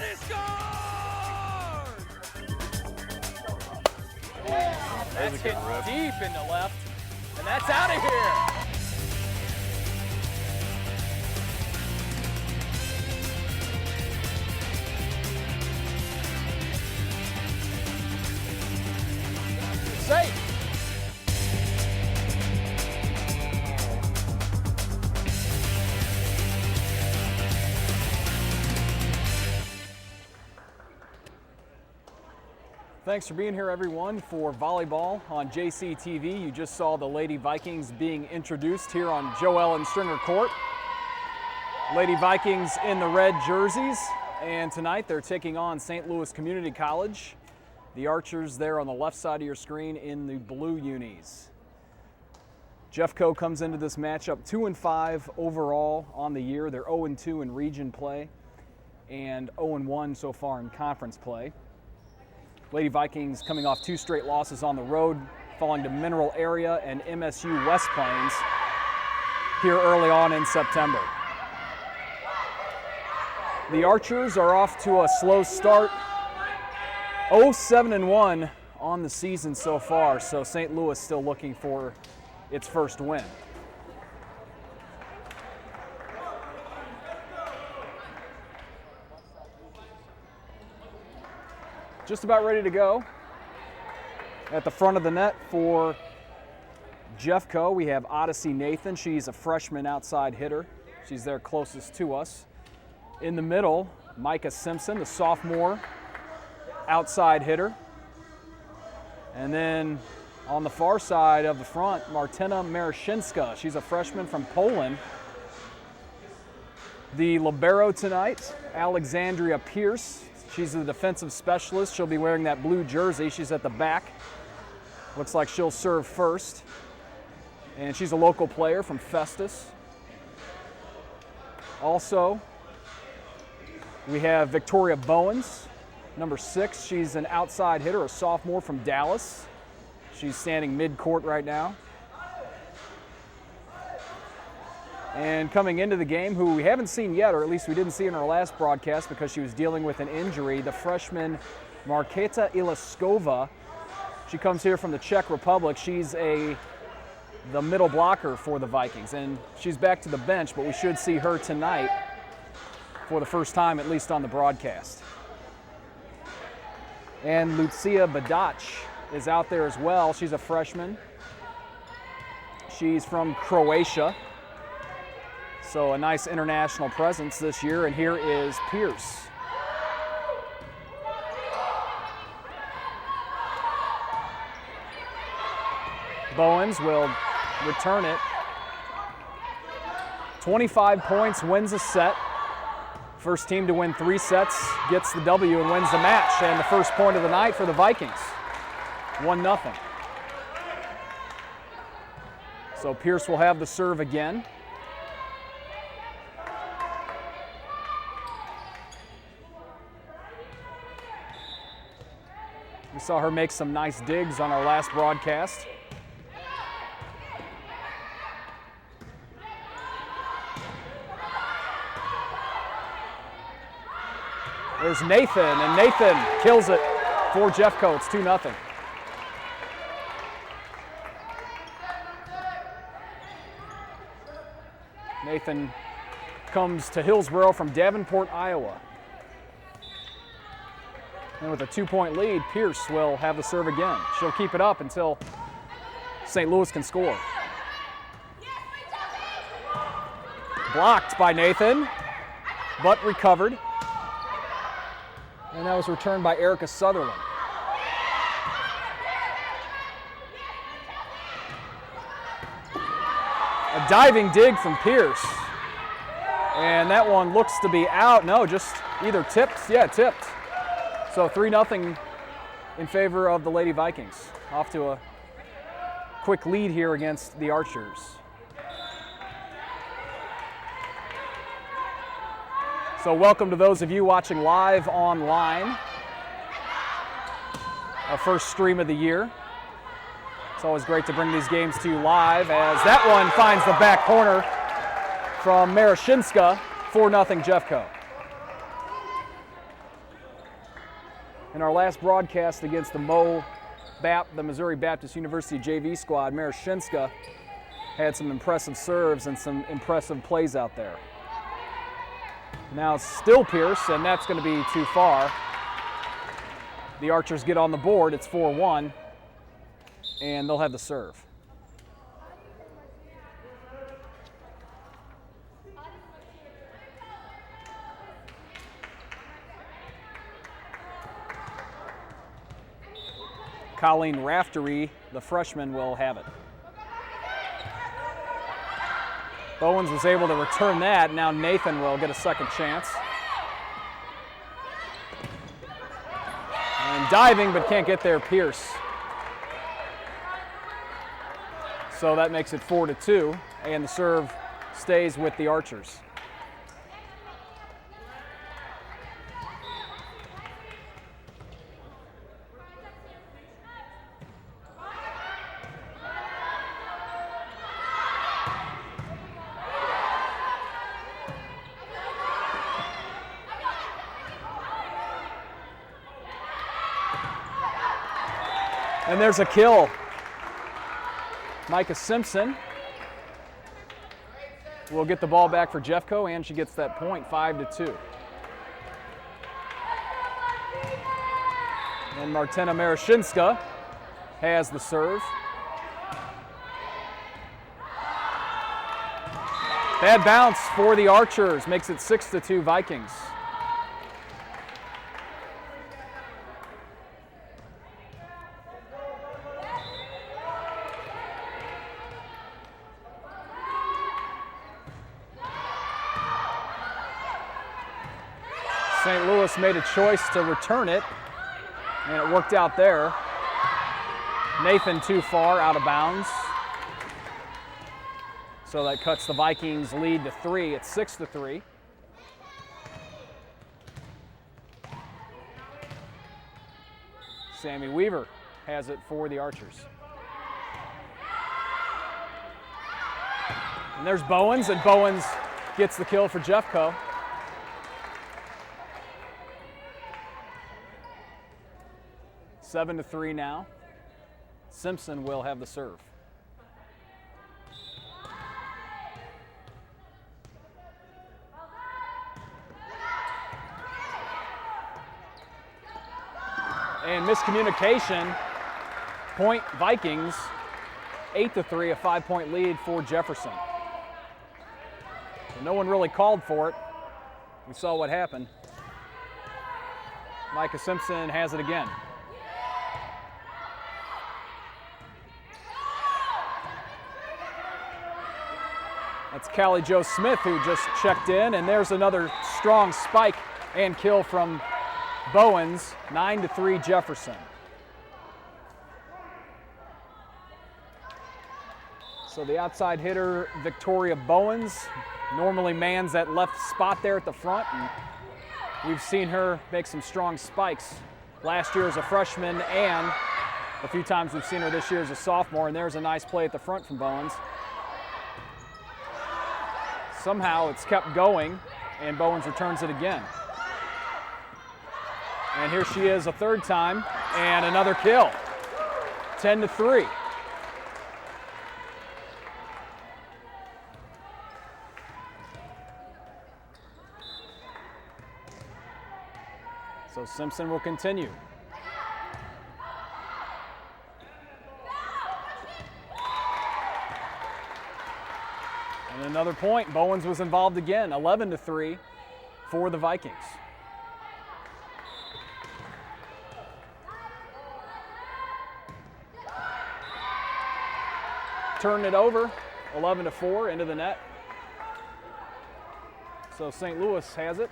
he scores! That's hit deep into left, and that's out of here. Safe. Thanks for being here, everyone, for volleyball on JCTV. You just saw the Lady Vikings being introduced here on Joel and Stringer Court. Lady Vikings in the red jerseys, and tonight they're taking on St. Louis Community College. The Archers there on the left side of your screen in the blue unis. Jeffco comes into this matchup 2-5 overall on the year. They're 0-2 in region play and 0-1 so far in conference play. Lady Vikings coming off 2 straight losses on the road, falling to Mineral Area and MSU West Plains here early on in September. The Archers are off to a slow start. 0-7-1 on the season so far, so St. Louis still looking for its first win. Just about ready to go. At the front of the net for Jeffco, we have Odyssey Nathan. She's a freshman outside hitter. She's there closest to us. In the middle, Micah Simpson, the sophomore outside hitter. And then on the far side of the front, Martyna Marashinska. She's a freshman from Poland. The libero tonight, Alexandria Pierce. She's the defensive specialist. She'll be wearing that blue jersey. She's at the back. Looks like she'll serve first. And she's a local player from Festus. Also, we have Victoria Bowens, number 6. She's an outside hitter, a sophomore from Dallas. She's standing mid-court right now. And coming into the game, who we haven't seen yet, or at least we didn't see in our last broadcast because she was dealing with an injury, the freshman Marketa Ilaskova. She comes here from the Czech Republic. She's the middle blocker for the Vikings, and she's back to the bench, but we should see her tonight for the first time, at least on the broadcast. And Lucia Badac is out there as well. She's a freshman. She's from Croatia. So a nice international presence this year, and here is Pierce. Bowens will return it. 25 points, wins a set. First team to win 3 sets gets the W and wins the match, and the first point of the night for the Vikings. 1-0. So Pierce will have the serve again. We saw her make some nice digs on our last broadcast. There's Nathan, and Nathan kills it for Jeffco. It's 2-0. Nathan comes to Hillsboro from Davenport, Iowa. And with a 2-point lead, Pierce will have the serve again. She'll keep it up until St. Louis can score. Blocked by Nathan, but recovered. And that was returned by Erica Sutherland. A diving dig from Pierce. And that one looks to be out. No, just either tipped. Yeah, tipped. So 3-0 in favor of the Lady Vikings. Off to a quick lead here against the Archers. So welcome to those of you watching live online. Our first stream of the year. It's always great to bring these games to you live, as that one finds the back corner from Marashinska. 4-0 Jeffco. In our last broadcast against the Missouri Baptist University JV squad, Marashinska had some impressive serves and some impressive plays out there. Now still Pierce, and that's going to be too far. The Archers get on the board. It's 4-1, and they'll have the serve. Colleen Raftery, the freshman, will have it. Bowens was able to return that. Now Nathan will get a second chance. And diving, but can't get there, Pierce. So that makes it 4-2, and the serve stays with the Archers. And there's a kill. Micah Simpson will get the ball back for Jeffco, and she gets that point, 5-2. And Martina Marashinska has the serve. Bad bounce for the Archers, makes it 6-2 Vikings. St. Louis made a choice to return it, and it worked out there. Nathan too far, out of bounds. So that cuts the Vikings' lead to 3. It's 6-3. Sammy Weaver has it for the Archers. And there's Bowens, and Bowens gets the kill for Jeffco. 7-3 now. Simpson will have the serve. And miscommunication. Point Vikings, 8-3, a 5-point lead for Jefferson. So no one really called for it. We saw what happened. Micah Simpson has it again. That's Callie Jo Smith, who just checked in, and there's another strong spike and kill from Bowens, 9-3 Jefferson. So the outside hitter, Victoria Bowens, normally mans that left spot there at the front, and we've seen her make some strong spikes last year as a freshman, and a few times we've seen her this year as a sophomore, and there's a nice play at the front from Bowens. Somehow it's kept going, and Bowens returns it again. And here she is a third time, and another kill. 10-3. So Simpson will continue. And another point, Bowens was involved again, 11-3 for the Vikings. Turn it over, 11-4 into the net. So St. Louis has it.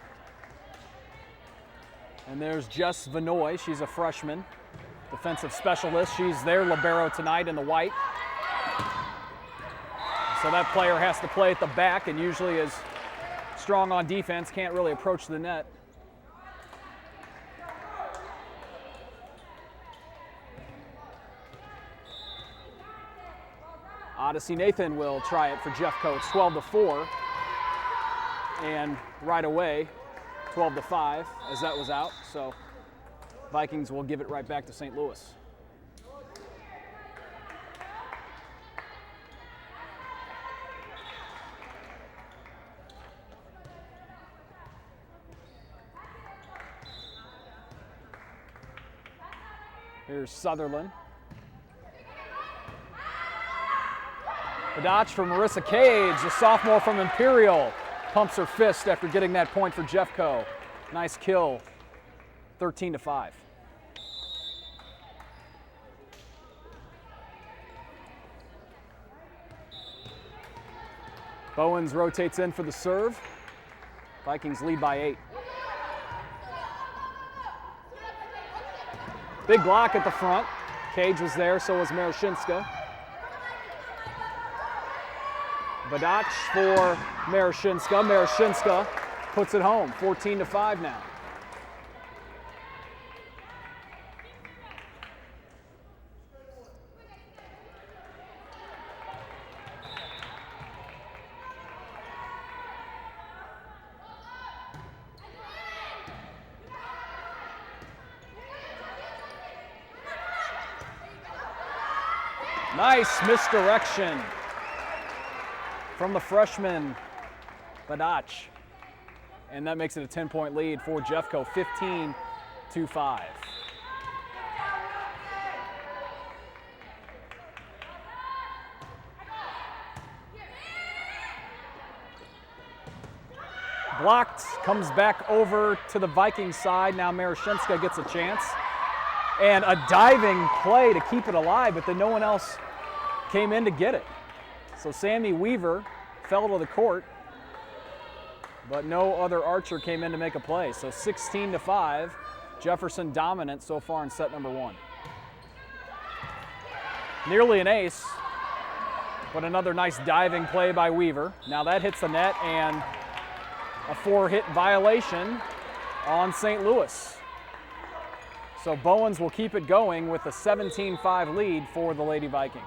And there's Jess Vanoy, she's a freshman, defensive specialist. She's their libero tonight in the white. So that player has to play at the back and usually is strong on defense, can't really approach the net. Odyssey Nathan will try it for Jeffco. It's 12-4. And right away, 12-5 as that was out. So Vikings will give it right back to St. Louis. Here's Sutherland. Badach for Marissa Cage, the sophomore from Imperial. Pumps her fist after getting that point for Jeffco. Nice kill, 13-5. Bowens rotates in for the serve. Vikings lead by 8. Big block at the front. Cage was there, so was Marashinska. Badach for Marashinska. Marashinska puts it home, 14-5 now. Nice misdirection from the freshman, Badach. And that makes it a 10-point lead for Jeffco, 15-5. Blocked, comes back over to the Vikings side. Now Marashinska gets a chance. And a diving play to keep it alive, but then no one else came in to get it. So Sammy Weaver fell to the court, but no other archer came in to make a play. So 16-5, Jefferson dominant so far in set number 1. Nearly an ace, but another nice diving play by Weaver. Now that hits the net and a 4-hit violation on St. Louis. So Bowens will keep it going with a 17-5 lead for the Lady Vikings.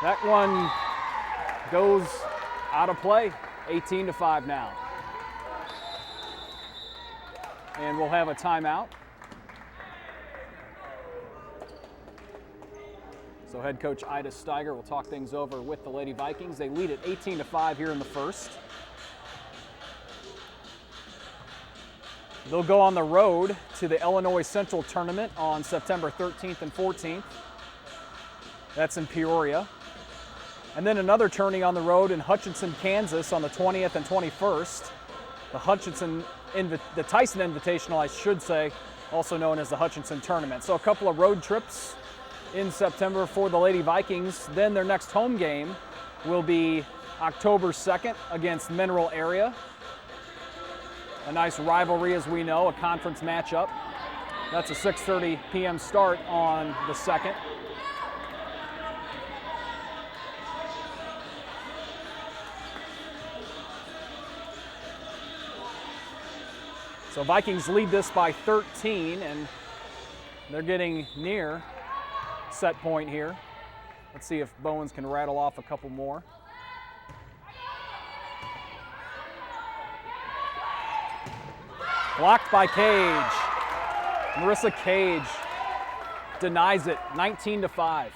That one goes out of play, 18-5 now. And we'll have a timeout. So head coach Ida Steiger will talk things over with the Lady Vikings. They lead at 18-5 here in the first. They'll go on the road to the Illinois Central Tournament on September 13th and 14th. That's in Peoria. And then another tourney on the road in Hutchinson, Kansas on the 20th and 21st. The Tyson Invitational, I should say, also known as the Hutchinson Tournament. So a couple of road trips in September for the Lady Vikings. Then their next home game will be October 2nd against Mineral Area. A nice rivalry, as we know, a conference matchup. That's a 6:30 p.m. start on the 2nd. So Vikings lead this by 13, and they're getting near set point here. Let's see if Bowens can rattle off a couple more. Blocked by Cage. Marissa Cage denies it, 19-5.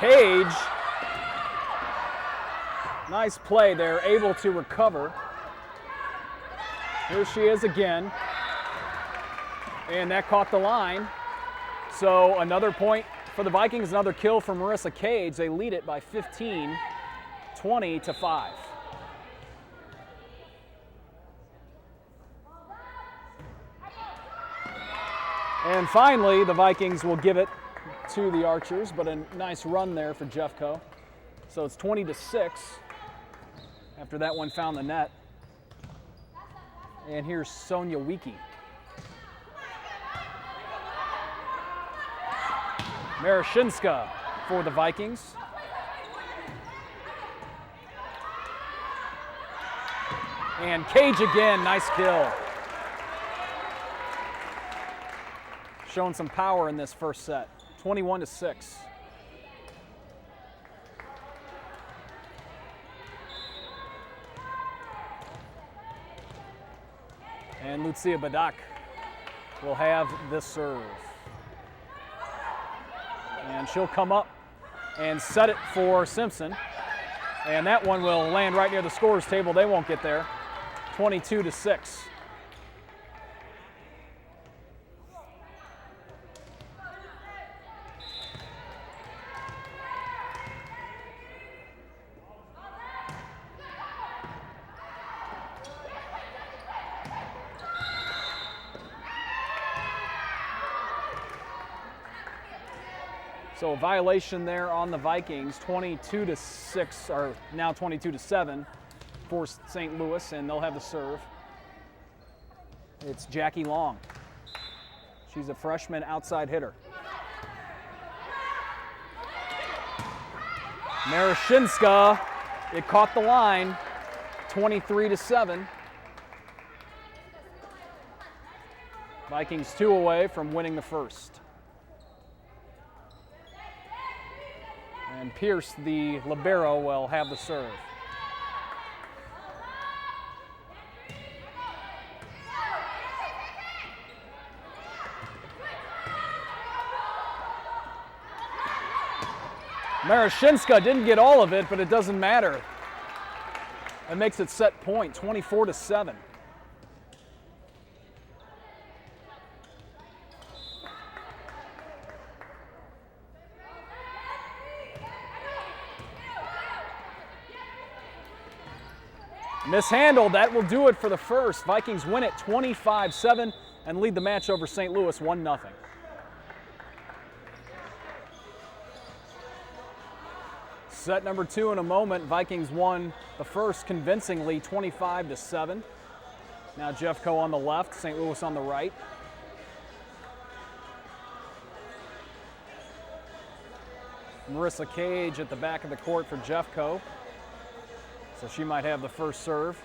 Cage, nice play there, able to recover. Here she is again, and that caught the line. So another point for the Vikings, another kill for Marissa Cage. They lead it by 15, 20-5. And finally, the Vikings will give it to the Archers, but a nice run there for Jeffco. So it's 20-6 after that one found the net. And here's Sonia Wiki. Marashinska for the Vikings. And Cage again, nice kill. Showing some power in this first set, 21-6. And Lucia Badak will have this serve. And she'll come up and set it for Simpson. And that one will land right near the scorer's table. They won't get there. 22-6. So a violation there on the Vikings, 22-6, or now 22-7 for St. Louis, and they'll have the serve. It's Jackie Long. She's a freshman outside hitter. Marashinska, it caught the line, 23-7. Vikings 2 away from winning the first. And Pierce, the libero, will have the serve. Marashinska didn't get all of it, but it doesn't matter. That makes it set point, 24-7. Mishandled, that will do it for the first. Vikings win it 25-7 and lead the match over St. Louis 1-0. Set number 2 in a moment. Vikings won the first convincingly 25-7. Now Jeffco on the left, St. Louis on the right. Marissa Cage at the back of the court for Jeffco. So she might have the first serve.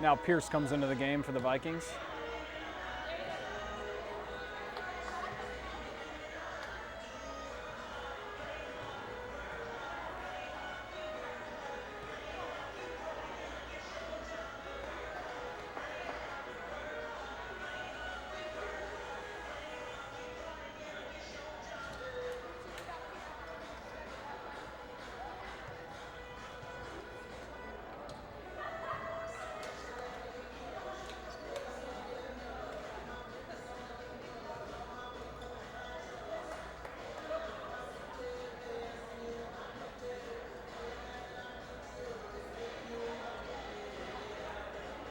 Now Pierce comes into the game for the Vikings.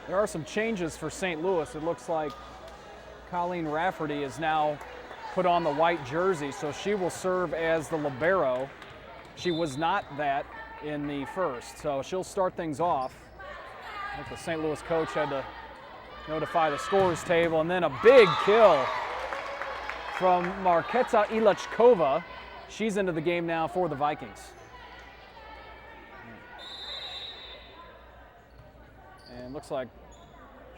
There are some changes for St. Louis. It looks like Colleen Rafferty is now put on the white jersey, so she will serve as the libero. She was not that in the first, so she'll start things off. I think the St. Louis coach had to notify the scorer's table, and then a big kill from Marketa Ilachkova. She's into the game now for the Vikings. And looks like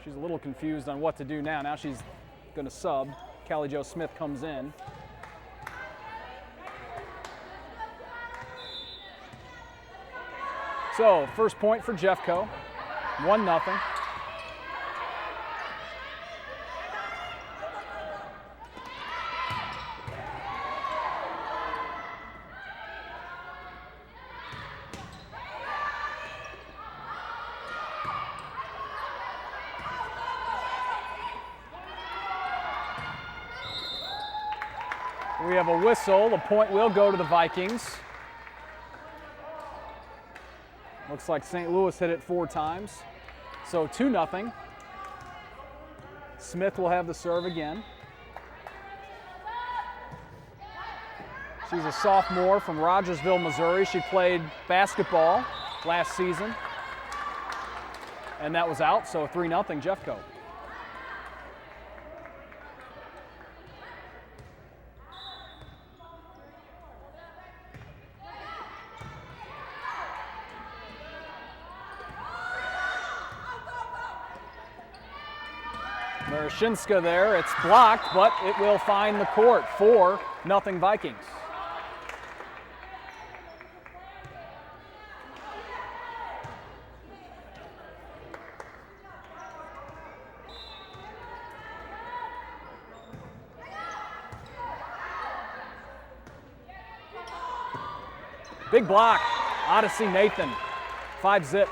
she's a little confused on what to do now. Now she's going to sub. Callie Jo Smith comes in. So, first point for Jeffco, 1-0. We have a whistle. The point will go to the Vikings. Looks like St. Louis hit it 4 times. So 2-0. Smith will have the serve again. She's a sophomore from Rogersville, Missouri. She played basketball last season, and that was out, so 3-0 Jeffco. Marashinska there, it's blocked, but it will find the court. 4-0 Vikings. Big block, Odyssey Nathan, 5-zip.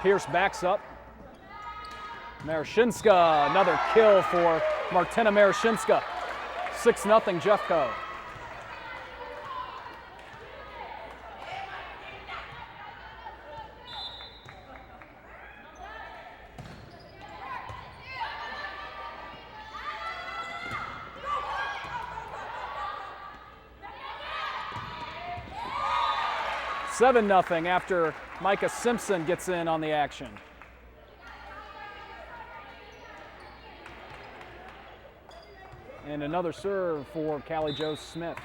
Pierce backs up. Marashinska, another kill for Martina Marashinska. 6-0 Jeffco. Seven 0 after Micah Simpson gets in on the action. And another serve for Callie Jo Smith.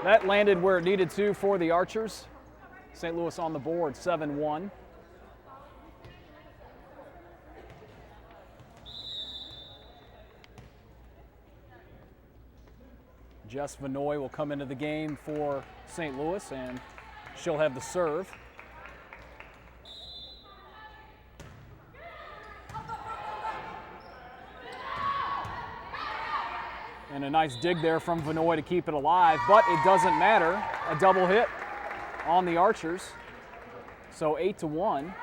That landed where it needed to for the Archers. St. Louis on the board, 7-1. Jess Vanoy will come into the game for St. Louis, and she'll have the serve. And a nice dig there from Vanoy to keep it alive, but it doesn't matter. A double hit on the Archers. So 8-1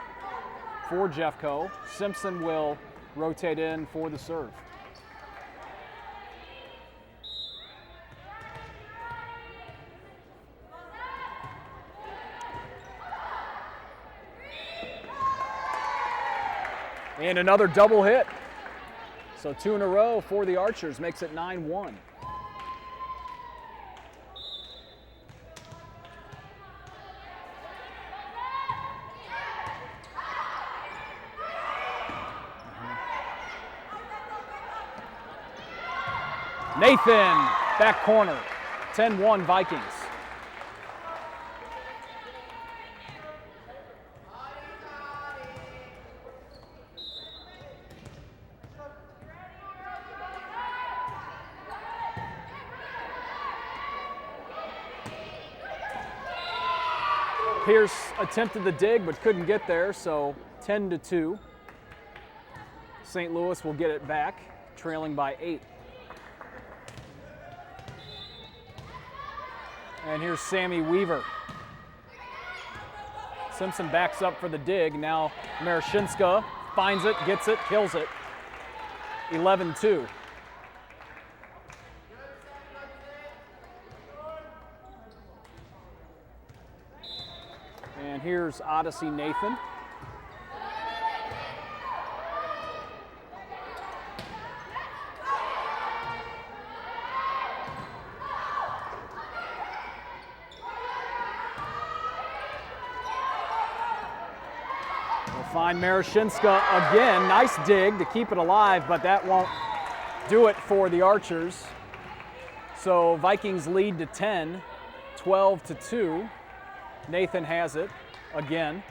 for Jeffco. Simpson will rotate in for the serve. And another double hit. So 2 in a row for the Archers, makes it 9-1. Nathan, back corner, 10-1 Vikings. Pierce attempted the dig but couldn't get there, so 10-2. St. Louis will get it back, trailing by 8. And here's Sammy Weaver. Simpson backs up for the dig. Now Marashinska finds it, gets it, kills it. 11-2. And here's Odyssey Nathan. We'll find Marashinska again. Nice dig to keep it alive, but that won't do it for the Archers. So Vikings lead to 10, 12-2. Nathan has it again.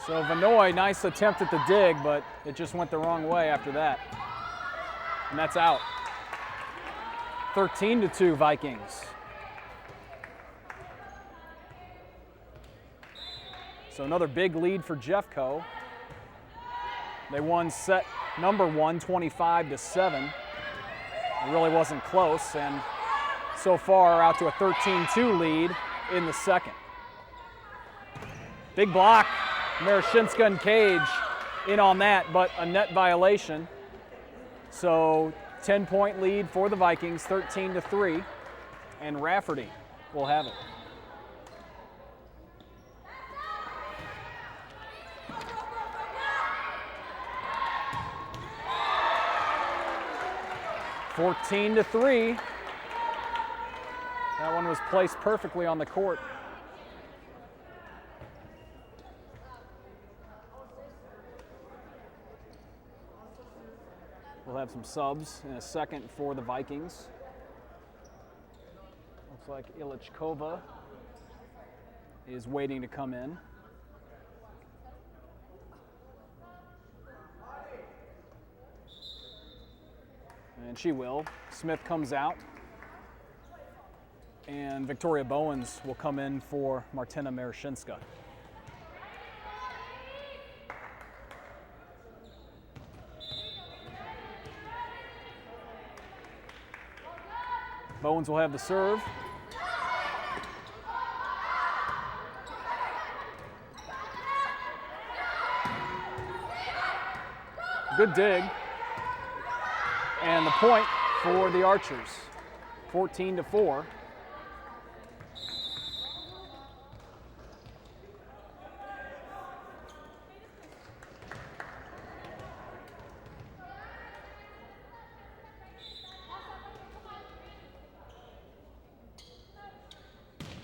So Vanoy, nice attempt at the dig, but it just went the wrong way after that. And that's out. 13-2 Vikings. So another big lead for Jeffco. They won set number 1, 25-7. It really wasn't close, and so far out to a 13-2 lead in the second. Big block, Marashinska and Cage in on that, but a net violation. So 10-point lead for the Vikings, 13-3, and Rafferty will have it. (14-3). That one was placed perfectly on the court. We'll have some subs in a second for the Vikings. Looks like Ilichkova is waiting to come in. And she will. Smith comes out. And Victoria Bowens will come in for Martina Marashinska. Bowens will have the serve. Good dig. And the point for the Archers, 14-4.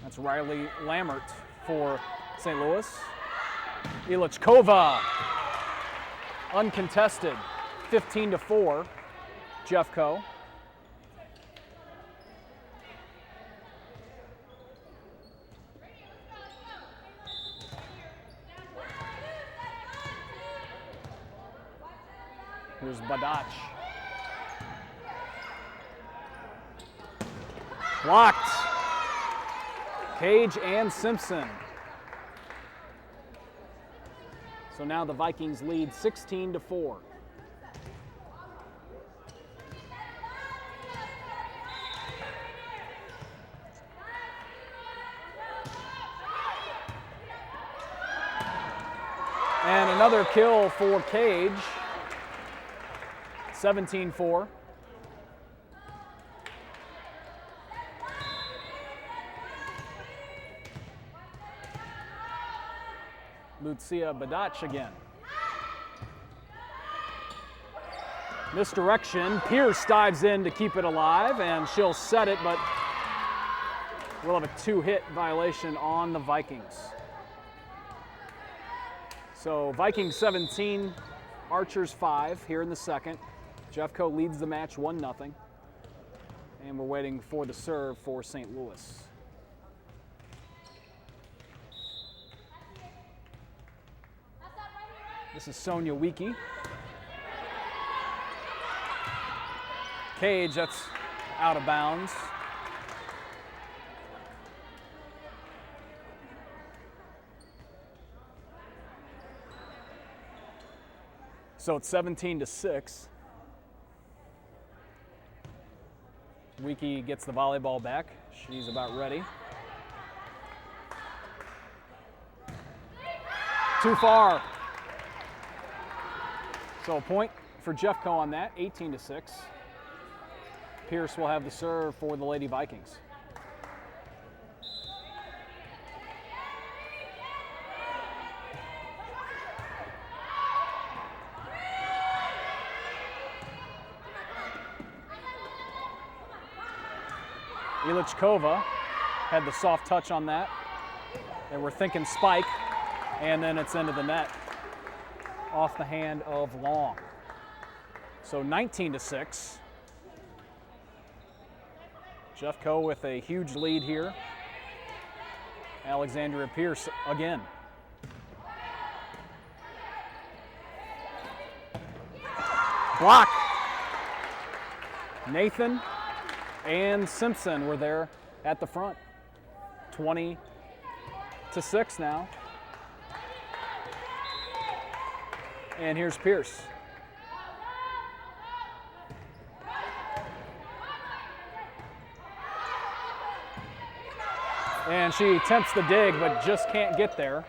That's Riley Lammert for St. Louis. Ilichkova, uncontested, 15-4, Jeffco. Here's Badach. Blocked. Cage and Simpson. So now the Vikings lead 16-4. And another kill for Cage, 17-4. Lucia Badach again. Misdirection. Pierce dives in to keep it alive, and she'll set it, but we'll have a two-hit violation on the Vikings. So Vikings 17, Archers 5 here in the second. Jeffco leads the match 1-0. And we're waiting for the serve for St. Louis. This is Sonia Wiki. Cage, that's out of bounds. So it's 17-6. Wiki gets the volleyball back. She's about ready. Too far. So a point for Jeffco on that, 18-6. Pierce will have the serve for the Lady Vikings. Ilichkova had the soft touch on that. They were thinking spike, and then it's into the net off the hand of Long. So 19-6. Jeffco with a huge lead here. Alexandria Pierce again. Block. Nathan and Simpson were there at the front. 20-6 now. And here's Pierce. And she attempts the dig, but just can't get there.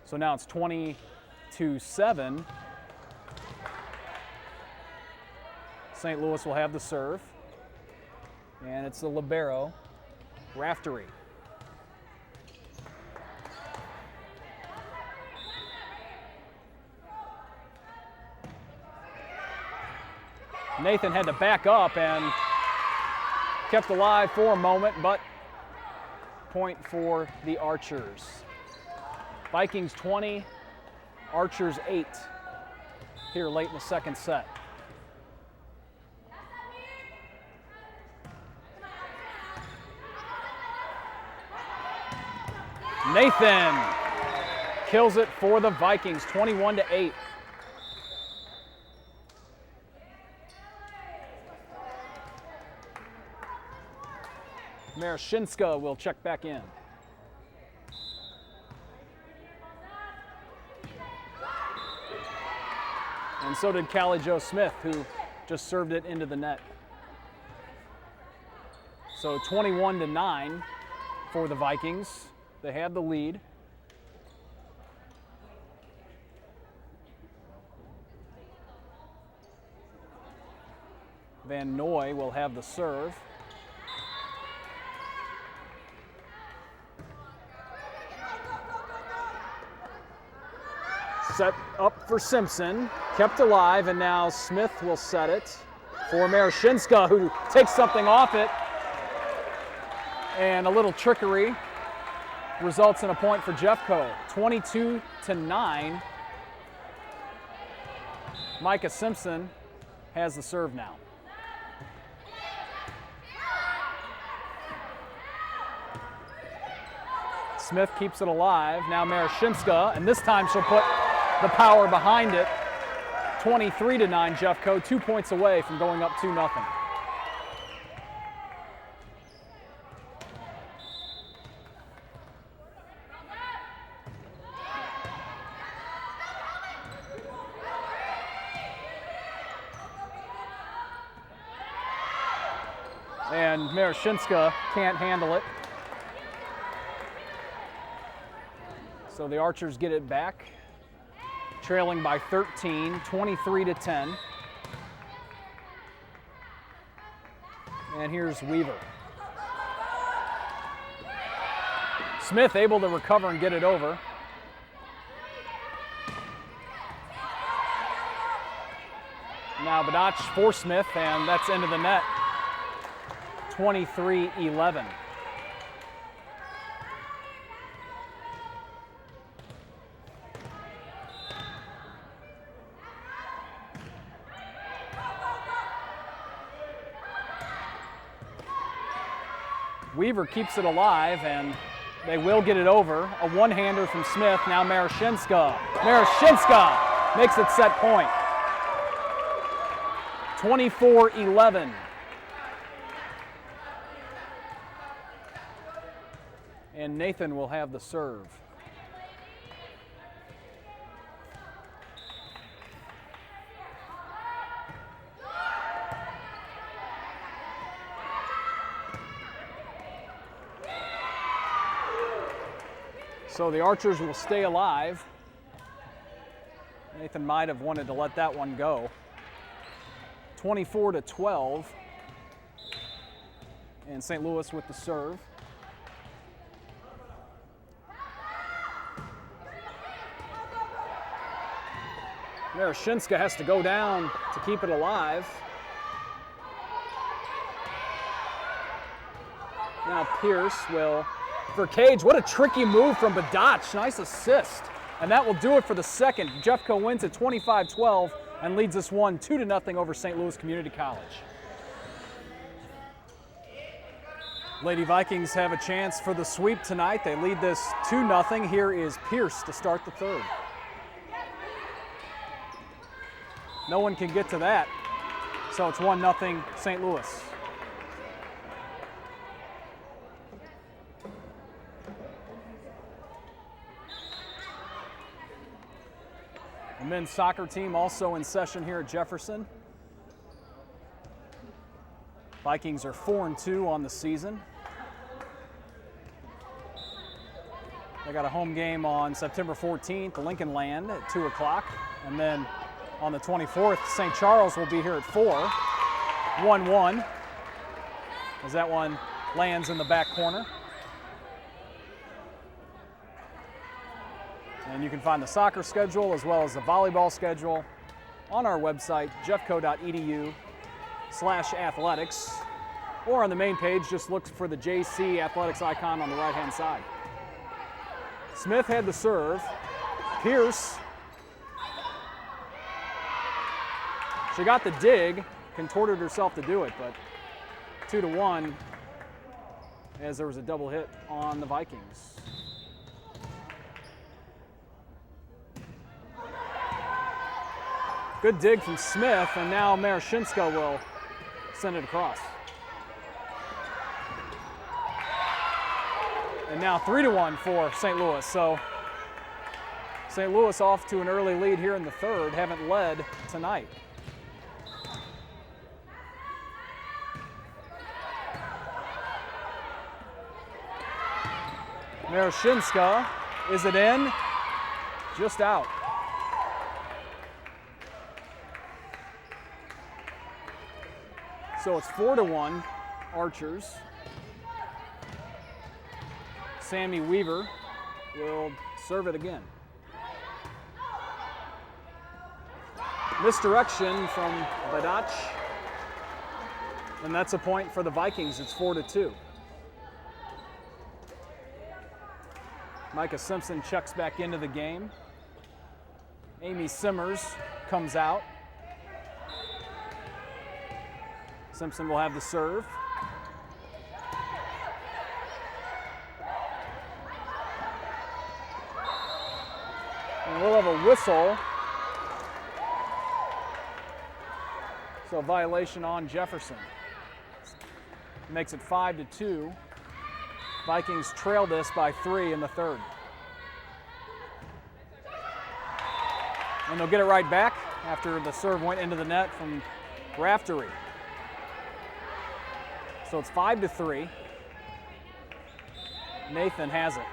So now it's 20-7. St. Louis will have the serve. And it's the libero, Raftery. Nathan had to back up and kept alive for a moment, but point for the Archers. Vikings 20, Archers 8 here late in the second set. Nathan kills it for the Vikings, 21-8. Marashinska will check back in. And so did Callie Jo Smith, who just served it into the net. So 21-9 for the Vikings. They have the lead. Van Noy will have the serve. Set up for Simpson, kept alive, and now Smith will set it for Marashinska, who takes something off it. And a little trickery results in a point for Jeffco, 22-9. Micah Simpson has the serve now. Smith keeps it alive. Now Marashinska, and this time she'll put the power behind it. 23-9 Jeffco, 2 points away from going up 2-0. And Marashinska can't handle it. So the Archers get it back, trailing by 13, 23-10. And here's Weaver. Smith able to recover and get it over. Now Badach for Smith, and that's into the net. 23-11. Weaver keeps it alive, and they will get it over. A one-hander from Smith. Now Marashinska. Marashinska makes it set point. 24-11. And Nathan will have the serve. So the Archers will stay alive. Nathan might have wanted to let that one go. 24-12. And St. Louis with the serve. Marashinska has to go down to keep it alive. Now Pierce will, for Cage, what a tricky move from Badach. Nice assist. And that will do it for the second. Jeffco wins at 25-12 and leads this one 2-0 over St. Louis Community College. Lady Vikings have a chance for the sweep tonight. They lead this 2-0. Here is Pierce to start the third. No one can get to that, so it's 1-0 St. Louis. The men's soccer team also in session here at Jefferson. Vikings are 4-2 on the season. They got a home game on September 14th, Lincoln Land at 2 o'clock. And then on the 24th, St. Charles will be here at 4. 1-1 as that one lands in the back corner. And you can find the soccer schedule as well as the volleyball schedule on our website, jeffco.edu/athletics, or on the main page, just look for the JC Athletics icon on the right-hand side. Smith had the serve. Pierce, she got the dig, contorted herself to do it, but 2-1 as there was a double hit on the Vikings. Good dig from Smith, and now Marashinska will send it across. And now 3-1 for St. Louis. So St. Louis off to an early lead here in the third, haven't led tonight. Marashinska, is it in? Just out. So it's 4-1, Archers. Sammy Weaver will serve it again. Misdirection from Badach. And that's a point for the Vikings. It's 4-2. Micah Simpson checks back into the game. Amy Simmers comes out. Simpson will have the serve. And we'll have a whistle. So violation on Jefferson. Makes it 5-2. Vikings trail this by 3 in the third. And they'll get it right back after the serve went into the net from Raftery. So it's 5-3. Nathan has it.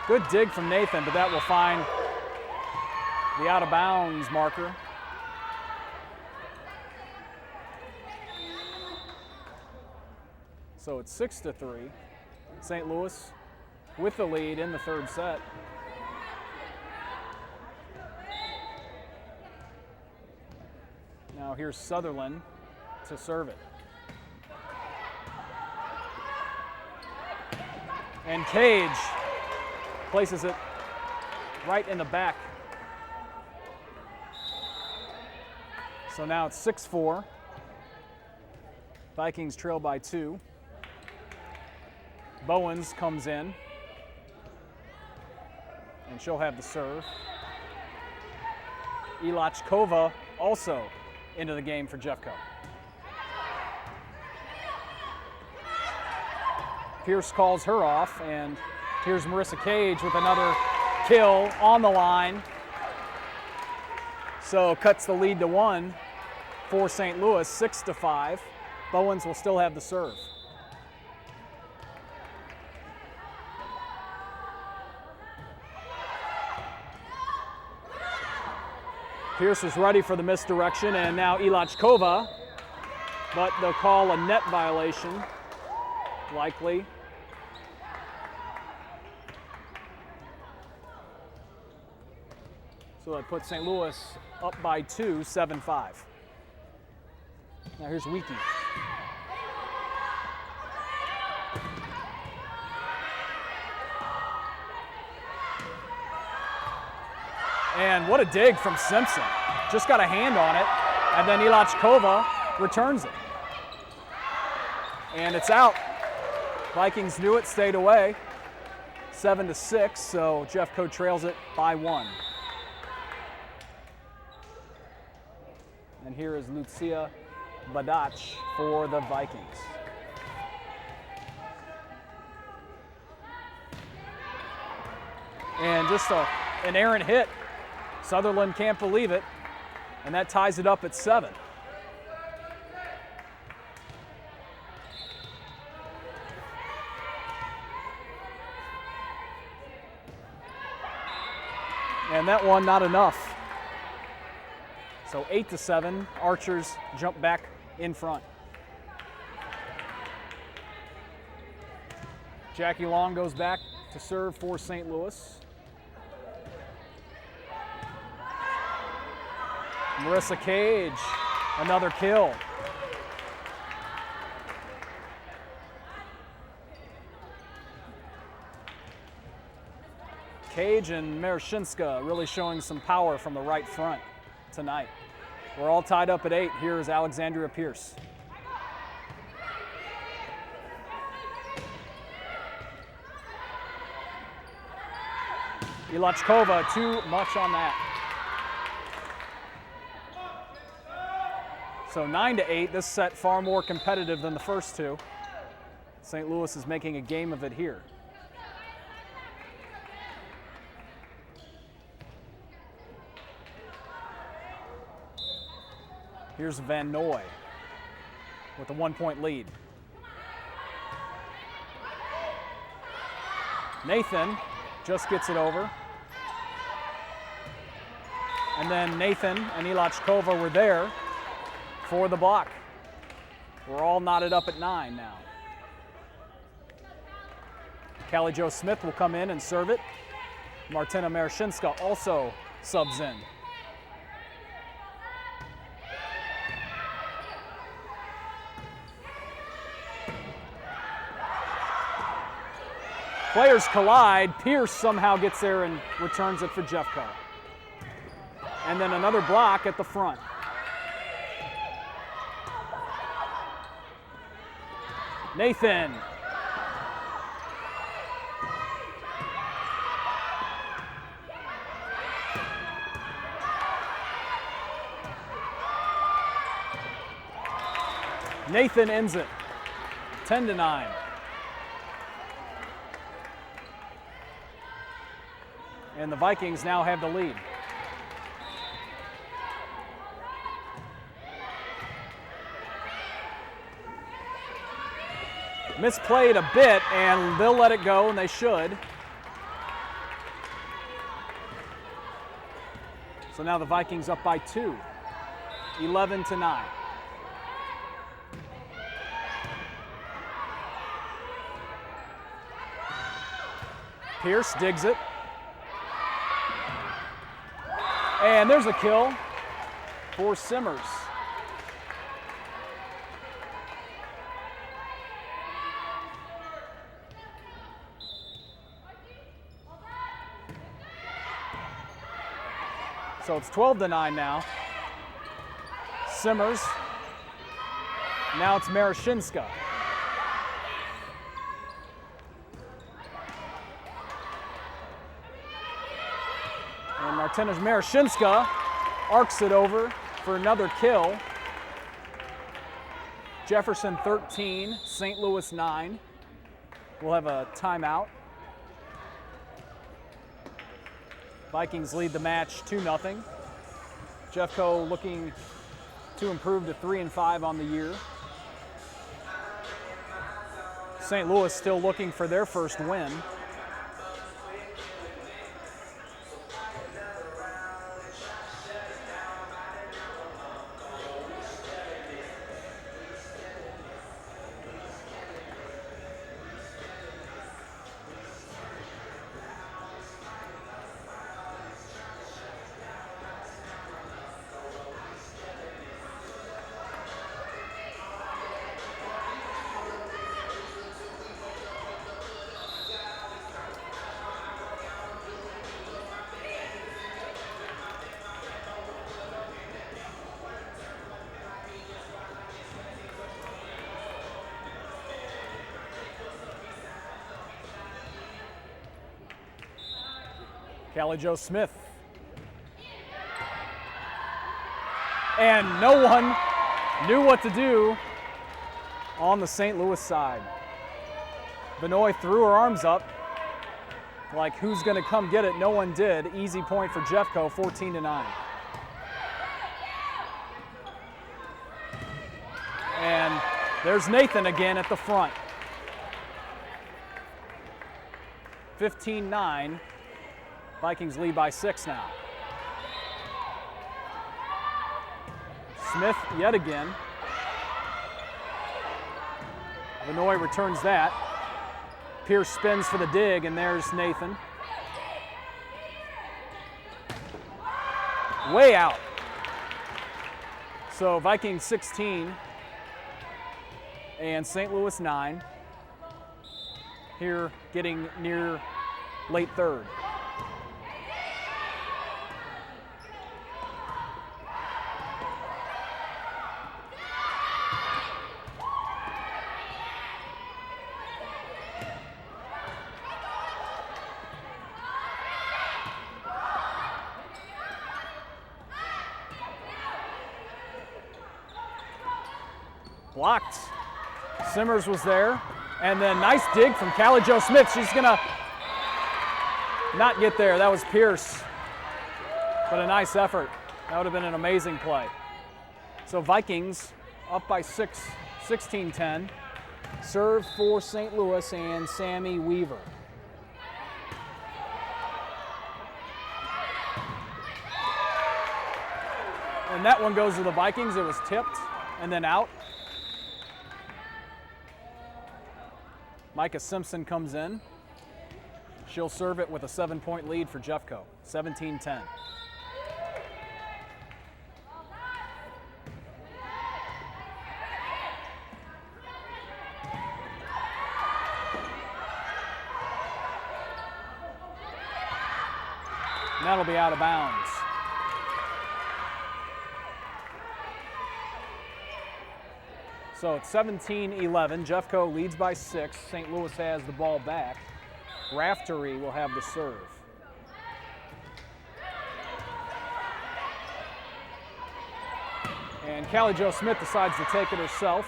Good dig from Nathan, but that will find the out of bounds marker. So it's 6-3. St. Louis with the lead in the third set. Now here's Sutherland to serve it. And Cage places it right in the back. So now it's 6-4. Vikings trail by 2. Bowens comes in, and she'll have the serve. Ilachkova also into the game for Jeffco. Pierce calls her off, and here's Marissa Cage with another kill on the line. So cuts the lead to 1 for St. Louis, 6-5. Bowens will still have the serve. Pierce was ready for the misdirection, and now Ilachkova, but they'll call a net violation, likely. So that puts St. Louis up by 2, 7-5. Now here's Wiki. And what a dig from Simpson. Just got a hand on it, and then Ilachkova returns it. And it's out. Vikings knew it, stayed away. 7-6, so Jeffco trails it by 1. And here is Lucia Badach for the Vikings. And just an errant hit. Sutherland can't believe it, and that ties it up at 7. And that one not enough. So 8-7, Archers jump back in front. Jackie Long goes back to serve for St. Louis. Marissa Cage, another kill. Cage and Marashinska really showing some power from the right front tonight. We're all tied up at 8. Here is Alexandria Pierce. Ilachkova, too much on that. So 9-8, this set far more competitive than the first two. St. Louis is making a game of it here. Here's Van Noy with a 1-point lead. Nathan just gets it over. And then Nathan and Ilachkova were there for the block. We're all knotted up at 9 now. Callie Jo Smith will come in and serve it. Martina Marashinska also subs in. Players collide. Pierce somehow gets there and returns it for Jeffco. And then another block at the front. Nathan. Nathan ends it, 10-9. And the Vikings now have the lead. Misplayed a bit, and they'll let it go, and they should. So now the Vikings up by 2, 11-9. Pierce digs it. And there's a kill for Simmers. So it's 12-9 now. Simmers. Now it's Marashinska. And Martina Marashinska arcs it over for another kill. Jefferson 13, St. Louis 9. We'll have a timeout. Vikings lead the match 2-0. Jeffco looking to improve to 3-5 on the year. St. Louis still looking for their first win. Callie Jo Smith. And no one knew what to do on the St. Louis side. Benoit threw her arms up, like who's going to come get it. No one did. Easy point for Jeffco, 14-9. And there's Nathan again at the front. 15-9. Vikings lead by 6 now. Smith yet again. Vinoy returns that. Pierce spins for the dig, and there's Nathan. Way out. So Vikings 16 and St. Louis 9. Here getting near late third. Blocked. Simmers was there. And then nice dig from Callie Jo Smith. She's going to not get there. That was Pierce. But a nice effort. That would have been an amazing play. So Vikings up by 6, 16-10. Serve for St. Louis and Sammy Weaver. And that one goes to the Vikings. It was tipped and then out. Micah Simpson comes in. She'll serve it with a 7-point lead for Jeffco, 17-10. And that'll be out of bounds. So it's 17-11. Jeffco leads by 6. St. Louis has the ball back. Raftery will have the serve. And Callie Jo Smith decides to take it herself.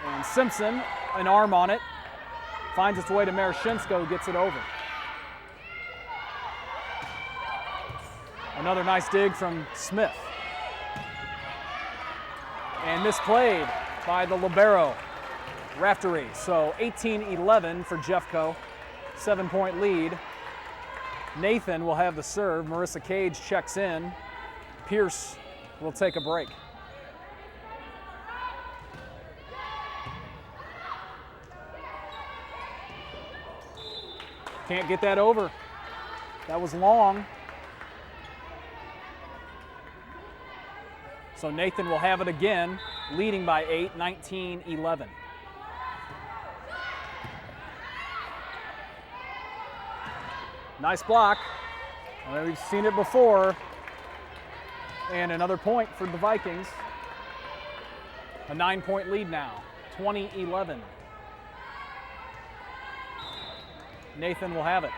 And Simpson, an arm on it, finds its way to Marashinsko, gets it over. Another nice dig from Smith. And misplayed by the libero, Raftery. So 18-11 for Jeffco, 7-point lead. Nathan will have the serve. Marissa Cage checks in. Pierce will take a break. Can't get that over. That was long. So Nathan will have it again, leading by 8, 19-11. Nice block. We've seen it before. And another point for the Vikings. A 9-point lead now, 20-11. Nathan will have it.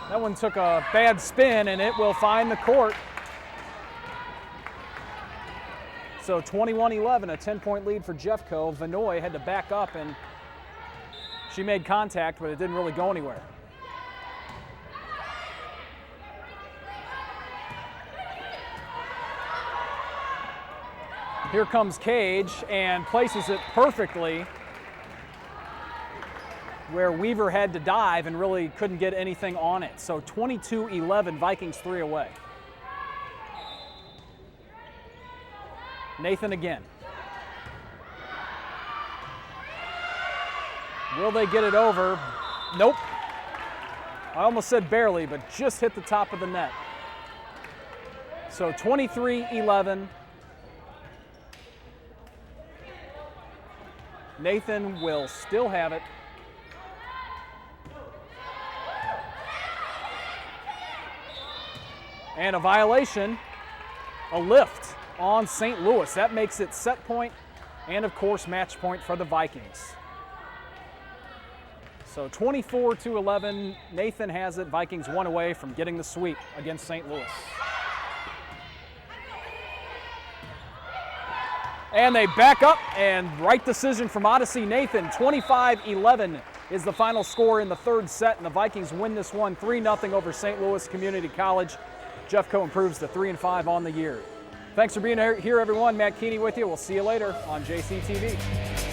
That one took a bad spin, and it will find the court. So 21-11, a 10-point lead for Jeffco. Vinoy had to back up, and she made contact, but it didn't really go anywhere. Here comes Cage and places it perfectly where Weaver had to dive and really couldn't get anything on it. So 22-11, Vikings 3 away. Nathan again. Will they get it over? Nope. I almost said barely, but just hit the top of the net. So 23-11. Nathan will still have it. And a violation, a lift on St. Louis. That makes it set point and, of course, match point for the Vikings. So 24-11, Nathan has it. Vikings one away from getting the sweep against St. Louis. And they back up, and right decision from Odyssey Nathan. 25-11 is the final score in the third set, and the Vikings win this one 3-0 over St. Louis Community College. Jeffco improves to 3-5 on the year. Thanks for being here, everyone. Matt Keeney with you. We'll see you later on JCTV.